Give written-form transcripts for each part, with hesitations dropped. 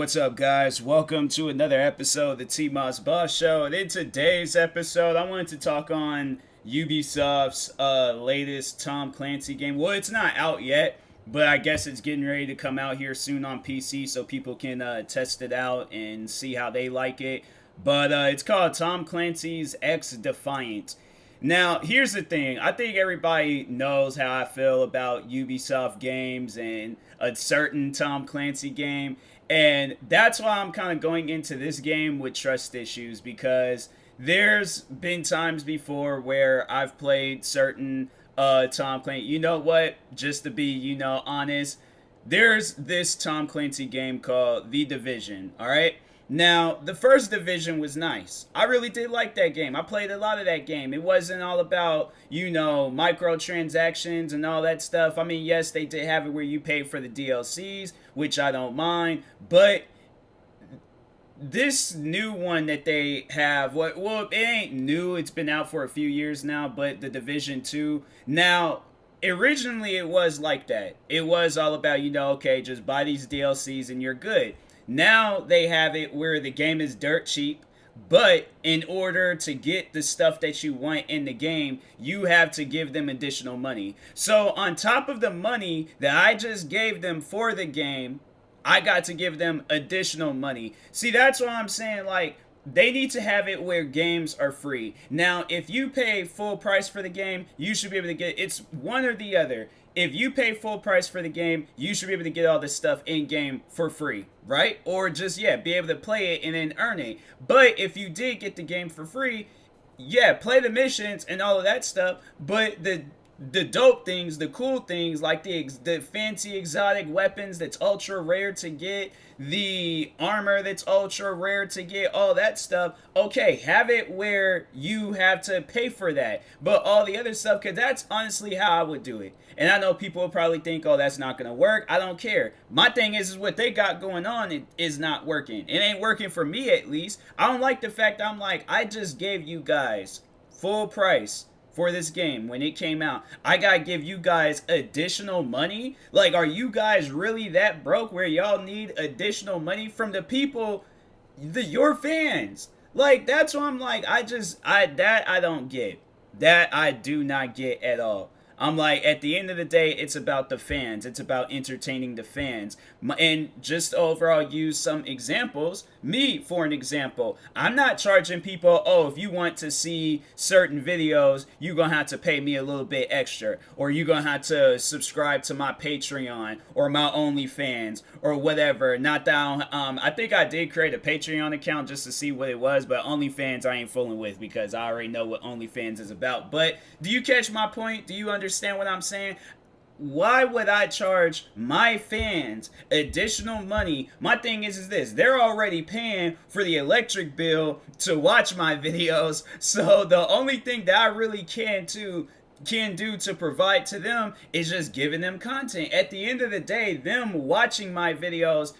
What's up, guys? Welcome to another episode of the TMossBoss Show. And in today's episode, I wanted to talk on Ubisoft's latest Tom Clancy game. Well, it's not out yet, but I guess it's getting ready to come out here soon on PC so people can test it out and see how they like it. But it's called Tom Clancy's X Defiant. Now, here's the thing. I think everybody knows how I feel about Ubisoft games and a certain Tom Clancy game. And that's why I'm kind of going into this game with trust issues, because there's been times before where I've played certain Tom Clancy. You know what? Just to be, honest, there's this Tom Clancy game called The Division, all right? Now, the first Division was nice. I really did like that game. I played a lot of that game. It wasn't all about, microtransactions and all that stuff. I mean, yes, they did have it where you pay for the DLCs, which I don't mind. But this new one that they have, well, it ain't new. It's been out for a few years now, but the Division 2. Now, originally it was like that. It was all about, okay, just buy these DLCs and you're good. Now they have it where the game is dirt cheap, but in order to get the stuff that you want in the game, you have to give them additional money. So on top of the money that I just gave them for the game, I got to give them additional money. See, that's what I'm saying, like, they need to have it where games are free. Now, if you pay full price for the game, you should be able to get, it's one or the other. If you pay full price for the game, you should be able to get all this stuff in-game for free, right? Or just, be able to play it and then earn it. But if you did get the game for free, play the missions and all of that stuff, but the dope things, the cool things, like the fancy exotic weapons that's ultra rare to get, the armor that's ultra rare to get, all that stuff, okay, have it where you have to pay for that. But all the other stuff, because that's honestly how I would do it. And I know people will probably think, oh, that's not going to work. I don't care. My thing is what they got going on is not working. It ain't working for me, at least. I don't like the fact I just gave you guys full price for this game when it came out. I gotta give you guys additional money. Like, are you guys really that broke where y'all need additional money from the people, your fans? Like, that's what I'm like, I don't get. That I do not get at all. I'm like, at the end of the day, it's about the fans. It's about entertaining the fans. And just to overall use some examples, me, for an example, I'm not charging people, oh, if you want to see certain videos, you're going to have to pay me a little bit extra. Or you're going to have to subscribe to my Patreon or my OnlyFans or whatever. Not that I think I did create a Patreon account just to see what it was, but OnlyFans I ain't fooling with because I already know what OnlyFans is about. But do you catch my point? Do you understand what I'm saying? Why would I charge my fans additional money? My thing is this: they're already paying for the electric bill to watch my videos, so the only thing that I really can do to provide to them is just giving them content. At the end of the day, them watching my videos,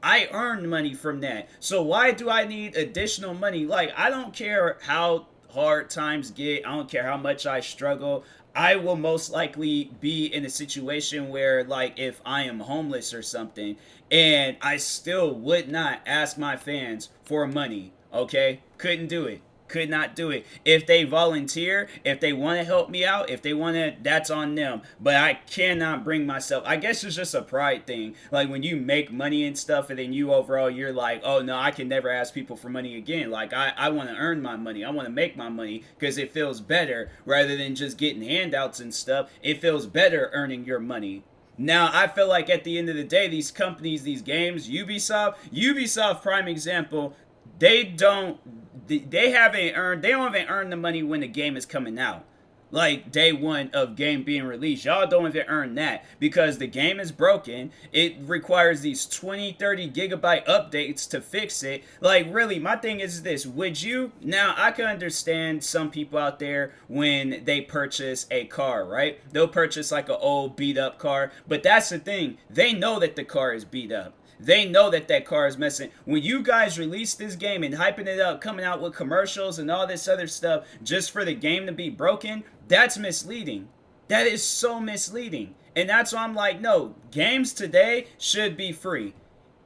I earn money from that. So why do I need additional money? Like, I don't care how hard times get. I don't care how much I struggle. I will most likely be in a situation where, like, if I am homeless or something, and I still would not ask my fans for money, okay? Couldn't do it. Could not do it. If they volunteer, if they want to help me out, if they want to, that's on them. But I cannot bring myself. I guess it's just a pride thing. Like, when you make money and stuff, and then you're like, oh no, I can never ask people for money again. Like, I want to earn my money. I want to make my money because it feels better rather than just getting handouts and stuff. It feels better earning your money. Now, I feel like at the end of the day, these companies, these games, Ubisoft, prime example, they don't even earn the money when the game is coming out. Like, day one of game being released. Y'all don't even earn that because the game is broken. It requires these 20-30 gigabyte updates to fix it. Like, really, my thing is this. Now, I can understand some people out there when they purchase a car, right? They'll purchase like an old beat up car. But that's the thing. They know that the car is beat up. They know that car is messing. When you guys release this game and hyping it up, coming out with commercials and all this other stuff just for the game to be broken, that's misleading. That is so misleading. And that's why I'm like, no, games today should be free.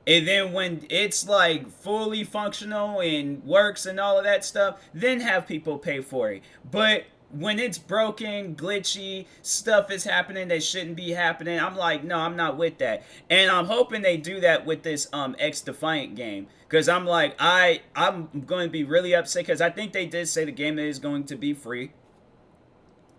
And then when it's like fully functional and works and all of that stuff, then have people pay for it. But when it's broken, glitchy, stuff is happening that shouldn't be happening, I'm like, no, I'm not with that. And I'm hoping they do that with this X Defiant game. Cause I'm like, I'm going to be really upset because I think they did say the game is going to be free.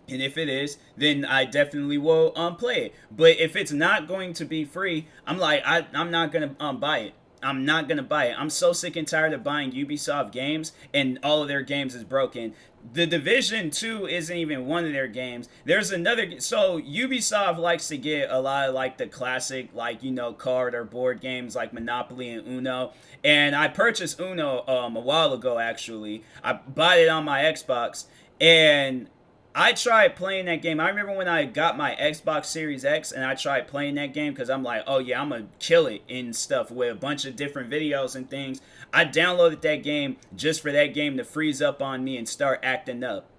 And if it is, then I definitely will play it. But if it's not going to be free, I'm like, I'm not gonna buy it. I'm not gonna buy it. I'm so sick and tired of buying Ubisoft games and all of their games is broken. The Division 2 isn't even one of their games. There's another, so Ubisoft likes to get a lot of like the classic, like, you know, card or board games like Monopoly and Uno. And I purchased Uno a while ago actually. I bought it on my Xbox, and I tried playing that game. I remember when I got my Xbox Series X and I tried playing that game because I'm like, oh yeah, I'm going to kill it and stuff with a bunch of different videos and things. I downloaded that game just for that game to freeze up on me and start acting up.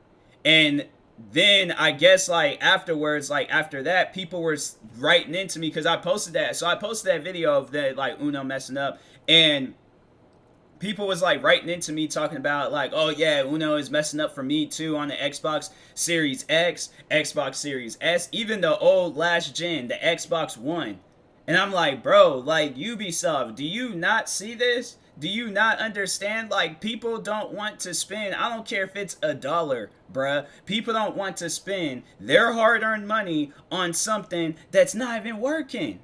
And then I guess like afterwards, like after that, people were writing into me because I posted that. So I posted that video of that like Uno messing up, and people was like writing into me talking about like, oh yeah, Uno is messing up for me too on the Xbox Series X, Xbox Series S, even the old last gen, the Xbox One. And I'm like, bro, like Ubisoft, do you not see this? Do you not understand? Like, people don't want to spend, I don't care if it's $1, bruh. People don't want to spend their hard-earned money on something that's not even working.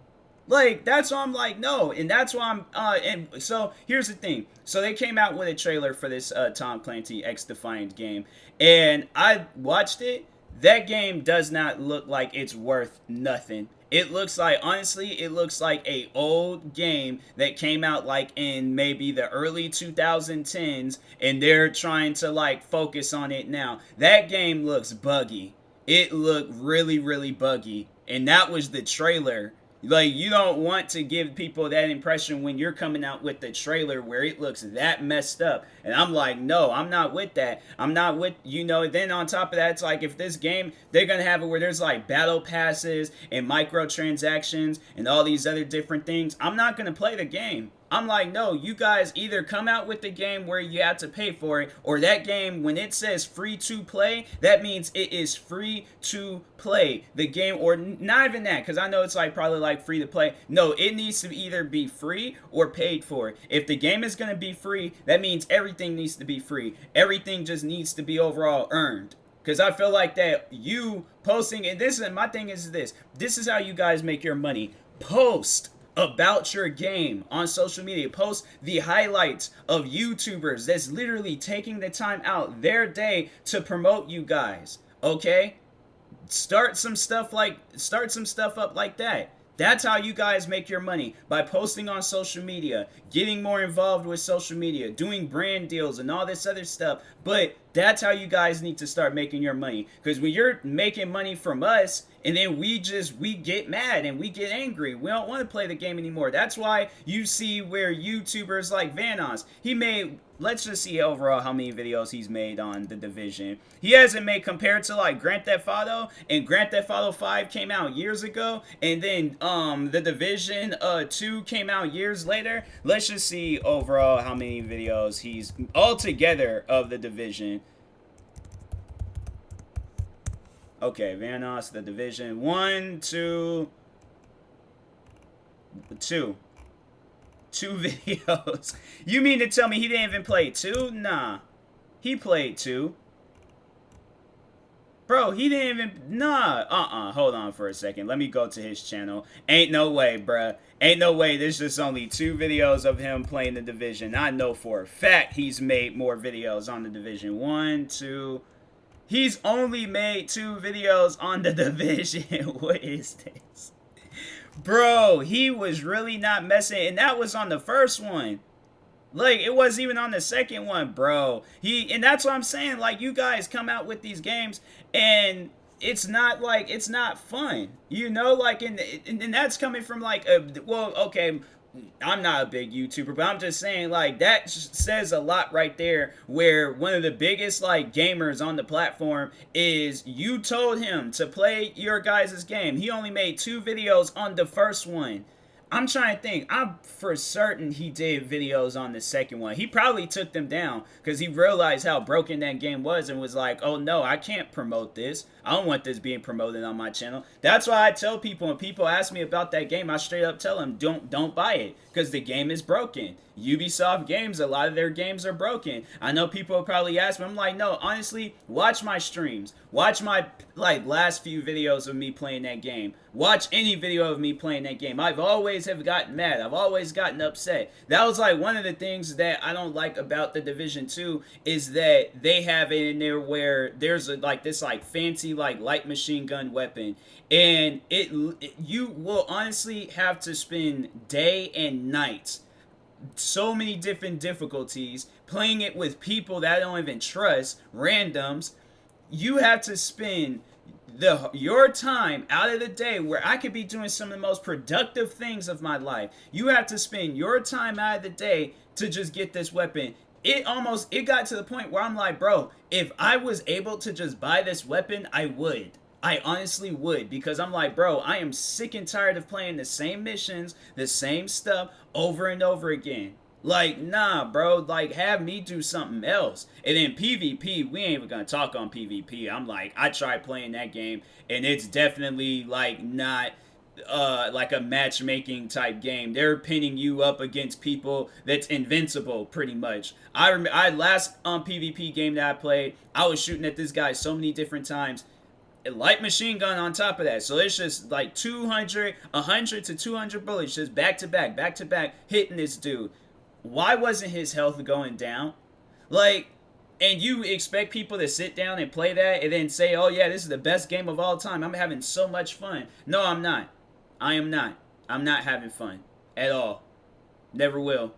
Like, that's why I'm like, no. And that's why and so here's the thing. So they came out with a trailer for this Tom Clancy X Defiant game, and I watched it. That game does not look like it's worth nothing. It looks like, honestly, it looks like a old game that came out like in maybe the early 2010s, and they're trying to like focus on it now. That game looks buggy. It looked really, really buggy, and that was the trailer. Like, you don't want to give people that impression when you're coming out with the trailer where it looks that messed up. And I'm like, no, I'm not with that. I'm not with, you know, then on top of that, it's like if this game, they're going to have it where there's like battle passes and microtransactions and all these other different things. I'm not going to play the game. I'm like, no, you guys either come out with the game where you have to pay for it, or that game, when it says free to play, that means it is free to play. The game, or not even that, because I know it's like probably like free to play. No, it needs to either be free or paid for. If the game is going to be free, that means everything needs to be free. Everything just needs to be overall earned. Because I feel like that you posting, and this is my thing is this is how you guys make your money. Post about your game on social media. Post the highlights of YouTubers that's literally taking the time out their day to promote you guys. Okay? Start some stuff up like that. That's how you guys make your money, by posting on social media, getting more involved with social media, doing brand deals and all this other stuff. But that's how you guys need to start making your money. Because when you're making money from us, and then we get mad and we get angry, we don't want to play the game anymore. That's why you see where YouTubers like Vanoss, he made, let's just see overall how many videos he's made on The Division. He hasn't made, compared to like Grand Theft Auto, and Grand Theft Auto 5 came out years ago, and then The Division 2 came out years later. Let's just see overall how many videos he's altogether of The Division. Okay, Vanoss, The Division. 1, 2, 2. 2 videos. You mean to tell me he didn't even play 2? Nah. He played 2. Bro, he didn't even... Nah. Hold on for a second. Let me go to his channel. Ain't no way, bruh. Ain't no way. There's just only 2 videos of him playing The Division. I know for a fact he's made more videos on The Division. 1, 2... He's only made 2 videos on The Division. What is this? Bro, he was really not messing. And that was on the first one. Like, it wasn't even on the second one, bro. And that's what I'm saying. Like, you guys come out with these games, and it's not, like, it's not fun. You know, like, and that's coming from, like, well, okay, I'm not a big YouTuber, but I'm just saying, like, that says a lot right there, where one of the biggest, like, gamers on the platform is, you told him to play your guys' game. He only made 2 videos on the first one. I'm trying to think. I'm for certain he did videos on the second one. He probably took them down because he realized how broken that game was and was like, oh no, I can't promote this. I don't want this being promoted on my channel. That's why I tell people when people ask me about that game, I straight up tell them don't buy it because the game is broken. Ubisoft games, a lot of their games are broken. I know people will probably ask me. I'm like, no, honestly, watch my streams. Watch my last few videos of me playing that game. Watch any video of me playing that game. I've always have gotten mad. I've always gotten upset. That was like one of the things that I don't like about the Division 2 is that they have it in there where there's this fancy light machine gun weapon, and you will honestly have to spend day and night, so many different difficulties, playing it with people that I don't even trust, randoms. You have to spend your time out of the day where I could be doing some of the most productive things of my life. You have to spend your time out of the day to just get this weapon. It got to the point where I'm like, bro, if I was able to just buy this weapon, I would. I honestly would, because I'm like, bro, I am sick and tired of playing the same missions, the same stuff over and over again. Like, nah, bro, have me do something else. And then PvP, we ain't even gonna talk on PvP. I'm like, I tried playing that game, and it's definitely not a matchmaking type game. They're pinning you up against people that's invincible, pretty much. I last PvP game that I played, I was shooting at this guy so many different times. A light machine gun on top of that, so it's just 100 to 200 bullets just back to back hitting this dude. Why wasn't his health going down? And you expect people to sit down and play that and then say, oh yeah, this is the best game of all time, I'm having so much fun. No, I'm not. I am not. I'm not having fun at all. Never will.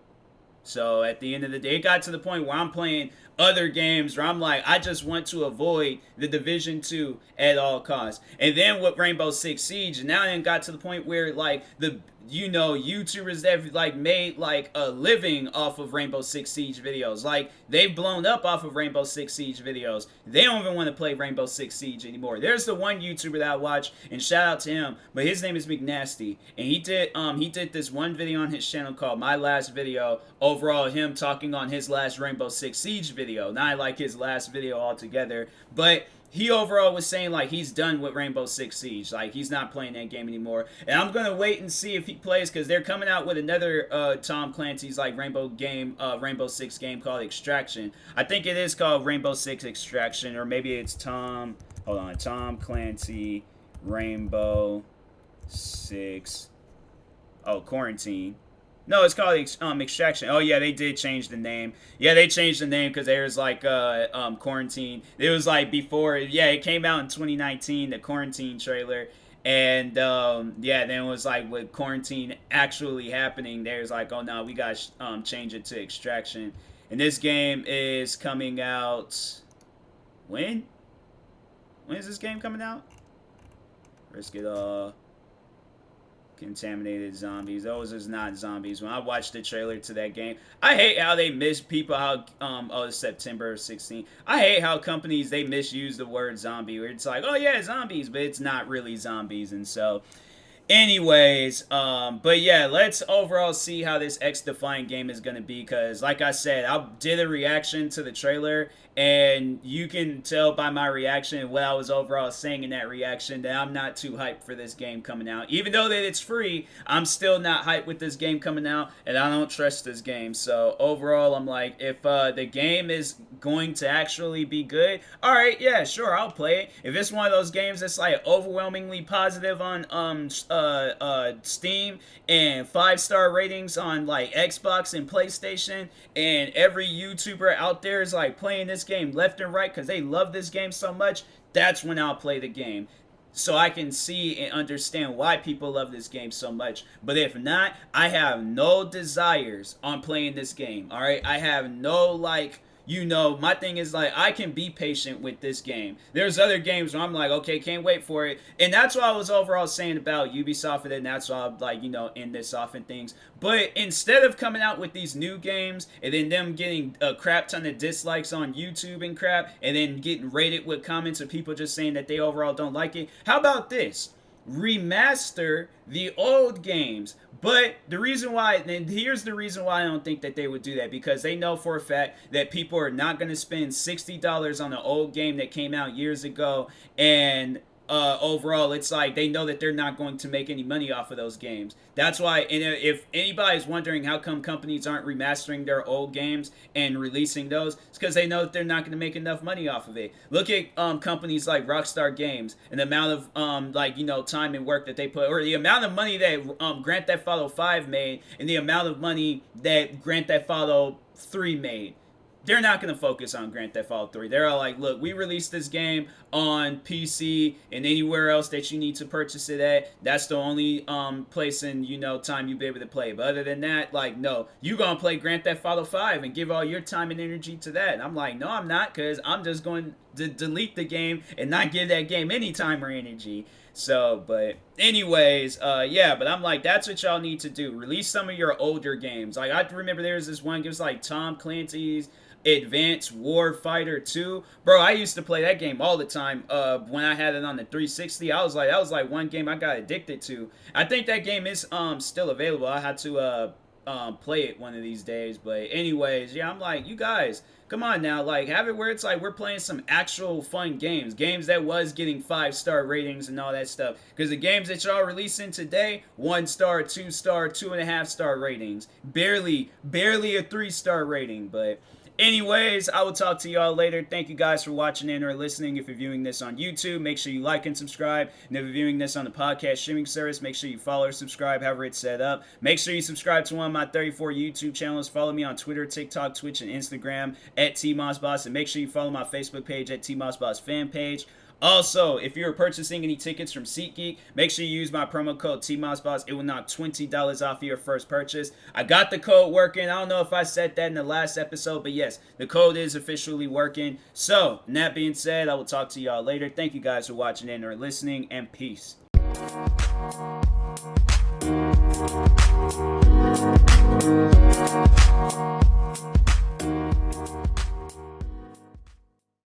So at the end of the day, it got to the point where I'm playing other games where I'm like, I just want to avoid the Division 2 at all costs. And then with Rainbow Six Siege, now it got to the point where YouTubers that have made a living off of Rainbow Six Siege videos, they've blown up off of Rainbow Six Siege videos. They don't even want to play Rainbow Six Siege anymore. There's the one YouTuber that I watch, and shout out to him, but his name is McNasty, and he did this one video on his channel called My Last Video. Overall, him talking on his last Rainbow Six Siege video. Not like his last video altogether, but he overall was saying he's done with Rainbow Six Siege. He's not playing that game anymore. And I'm gonna wait and see if he plays, because they're coming out with another Tom Clancy's Rainbow Six game called Extraction. I think it is called Rainbow Six Extraction, or maybe it's Tom Clancy Rainbow Six Quarantine. No, it's called Extraction. Oh yeah, they did change the name. Yeah, they changed the name because there was Quarantine. It was before. Yeah, it came out in 2019, the Quarantine trailer, and then it was with Quarantine actually happening, there's oh no, we got change it to Extraction. And this game is coming out when? When is this game coming out? Risk it all. Contaminated zombies. Those is not zombies. When I watched the trailer to that game, I hate how they miss people. How September 16th. I hate how companies, they misuse the word zombie, where it's oh yeah, zombies, but it's not really zombies. And so, anyways, but yeah, let's overall see how this X-Defiant game is gonna be, because like I said, I did a reaction to the trailer, and you can tell by my reaction what I was overall saying in that reaction that I'm not too hyped for this game coming out. Even though that it's free, I'm still not hyped with this game coming out, and I don't trust this game. So overall, I'm like, if the game is going to actually be good, alright, yeah, sure, I'll play it. If it's one of those games that's overwhelmingly positive on Steam, and 5-star ratings on Xbox and PlayStation, and every YouTuber out there is playing this game left and right because they love this game so much, that's when I'll play the game, so I can see and understand why people love this game so much. But if not, I have no desires on playing this game. Alright, I have no my thing is I can be patient with this game. There's other games where I'm okay, can't wait for it. And that's what I was overall saying about Ubisoft, and that's why I'm end this off and things. But instead of coming out with these new games and then them getting a crap ton of dislikes on YouTube and crap, and then getting rated with comments of people just saying that they overall don't like it, how about this? remaster the old games. But the reason why, and here's the reason why I don't think that they would do that, because they know for a fact that people are not going to spend $60 on an old game that came out years ago, and overall, it's like they know that they're not going to make any money off of those games. That's why, and if anybody's wondering how come companies aren't remastering their old games and releasing those, it's because they know that they're not going to make enough money off of it. Look at companies like Rockstar Games and the amount of time and work that they put, or the amount of money that Grand Theft Auto 5 made, and the amount of money that Grand Theft Auto 3 made. They're not going to focus on Grand Theft Auto 3. They're all like, look, we released this game on PC and anywhere else that you need to purchase it at. That's the only place and, time you'll be able to play. But other than that, like, no, you going to play Grand Theft Auto 5 and give all your time and energy to that. And I'm like, no, I'm not, because I'm just going to delete the game and not give that game any time or energy. So, but anyways, but I'm like, that's what y'all need to do. Release some of your older games. Like, I remember there was this one, it was like Tom Clancy's Advanced Warfighter 2. Bro, I used to play that game all the time when I had it on the 360. That was like one game I got addicted to. I think that game is still available. I had to play it one of these days. But anyways, yeah, I'm like, you guys, come on now, like, have it where it's like we're playing some actual fun games that was getting 5-star ratings and all that stuff. Because the games that y'all releasing today, 1-star, 2-star, 2.5-star ratings, barely a 3-star rating. But anyways, I will talk to y'all later. Thank you guys for watching and or listening. If you're viewing this on YouTube, make sure you like and subscribe. And if you're viewing this on the podcast streaming service, make sure you follow or subscribe, however it's set up. Make sure you subscribe to one of my 34 YouTube channels. Follow me on Twitter, TikTok, Twitch, and Instagram at TMossBoss. And make sure you follow my Facebook page at TMossBoss fan page. Also, if you're purchasing any tickets from SeatGeek, make sure you use my promo code TMossBoss. It will knock $20 off your first purchase. I got the code working. I don't know if I said that in the last episode, but yes, the code is officially working. So, and that being said, I will talk to y'all later. Thank you guys for watching and or listening, and peace.